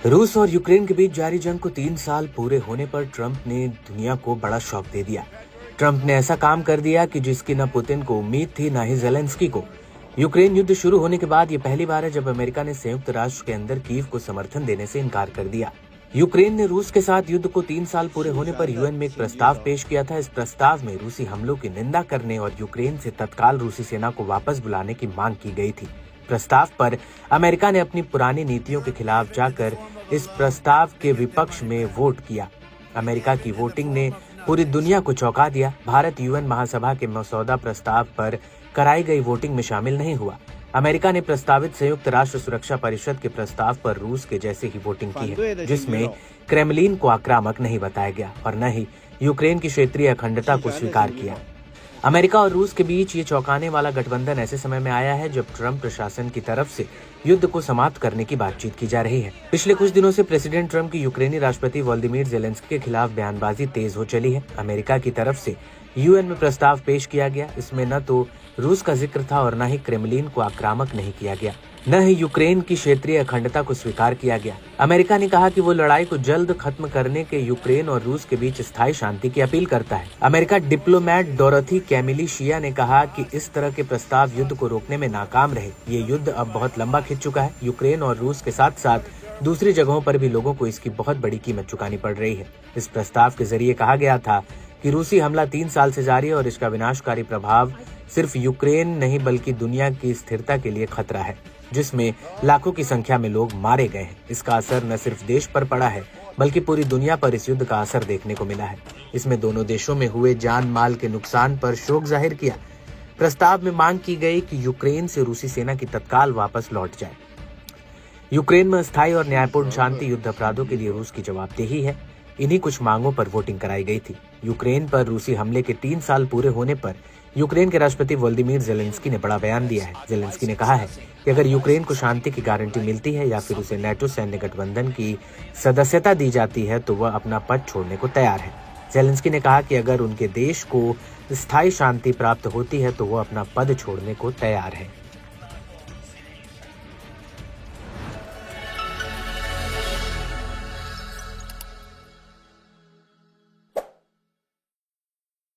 रूस और यूक्रेन के बीच जारी जंग को 3 साल पूरे होने पर ट्रंप ने दुनिया को बड़ा शॉक दे दिया। ट्रंप ने ऐसा काम कर दिया कि जिसकी न पुतिन को उम्मीद थी न ही ज़ेलेंस्की को। यूक्रेन युद्ध शुरू होने के बाद ये पहली बार है जब अमेरिका ने संयुक्त राष्ट्र के अंदर कीव को समर्थन देने से इनकार कर दिया। यूक्रेन ने रूस के साथ युद्ध को 3 साल पूरे होने पर यूएन में एक प्रस्ताव पेश किया था। इस प्रस्ताव में रूसी हमलों की निंदा करने और यूक्रेन से तत्काल रूसी सेना को वापस बुलाने की मांग की गई थी। प्रस्ताव पर अमेरिका ने अपनी पुरानी नीतियों के खिलाफ जाकर इस प्रस्ताव के विपक्ष में वोट किया। अमेरिका की वोटिंग ने पूरी दुनिया को चौंका दिया। भारत यूएन महासभा के मसौदा प्रस्ताव पर कराई गई वोटिंग में शामिल नहीं हुआ। अमेरिका ने प्रस्तावित संयुक्त राष्ट्र सुरक्षा परिषद के प्रस्ताव पर रूस के जैसे ही वोटिंग की है, जिसमें क्रेमलिन को आक्रामक नहीं बताया गया और न ही यूक्रेन की क्षेत्रीय अखंडता को स्वीकार किया। अमेरिका और रूस के बीच ये चौंकाने वाला गठबंधन ऐसे समय में आया है जब ट्रंप प्रशासन की तरफ से युद्ध को समाप्त करने की बातचीत की जा रही है। पिछले कुछ दिनों से प्रेसिडेंट ट्रंप की यूक्रेनी राष्ट्रपति वोलोदिमीर ज़ेलेंस्की के खिलाफ बयानबाजी तेज हो चली है। अमेरिका की तरफ से यूएन में प्रस्ताव पेश किया गया। इसमें न तो रूस का जिक्र था और न ही क्रेमलिन को आक्रामक नहीं किया गया, न ही यूक्रेन की क्षेत्रीय अखंडता को स्वीकार किया गया। अमेरिका ने कहा कि वो लड़ाई को जल्द खत्म करने के यूक्रेन और रूस के बीच स्थायी शांति की अपील करता है। अमेरिका डिप्लोमैट डोरोथी कैमिली-शिया ने कहा कि इस तरह के प्रस्ताव युद्ध को रोकने में नाकाम रहे। ये युद्ध अब बहुत लंबा खिंच चुका है। यूक्रेन और रूस के साथ साथ दूसरी जगहों पर भी लोगों को इसकी बहुत बड़ी कीमत चुकानी पड़ रही है। इस प्रस्ताव के जरिए कहा गया था कि रूसी हमला 3 साल से जारी है और इसका विनाशकारी प्रभाव सिर्फ यूक्रेन नहीं बल्कि दुनिया की स्थिरता के लिए खतरा है, जिसमें लाखों की संख्या में लोग मारे गए हैं। इसका असर न सिर्फ देश पर पड़ा है बल्कि पूरी दुनिया पर इस युद्ध का असर देखने को मिला है। इसमें दोनों देशों में हुए जान माल के नुकसान पर शोक जाहिर किया। प्रस्ताव में मांग की गई कि यूक्रेन से रूसी सेना की तत्काल वापस लौट जाए। यूक्रेन में अस्थायी और न्यायपूर्ण शांति युद्ध अपराधों के लिए रूस की जवाबदेही है। इन्हीं कुछ मांगों पर वोटिंग कराई गई थी। यूक्रेन पर रूसी हमले के 3 साल पूरे होने पर यूक्रेन के राष्ट्रपति वोलोदिमीर ज़ेलेंस्की ने बड़ा बयान दिया है। ज़ेलेंस्की ने कहा है कि अगर यूक्रेन को शांति की गारंटी मिलती है या फिर उसे नेटो सैन्य गठबंधन की सदस्यता दी जाती है तो वह अपना पद छोड़ने को तैयार है। ज़ेलेंस्की ने कहा कि अगर उनके देश को स्थायी शांति प्राप्त होती है तो वह अपना पद छोड़ने को तैयार है।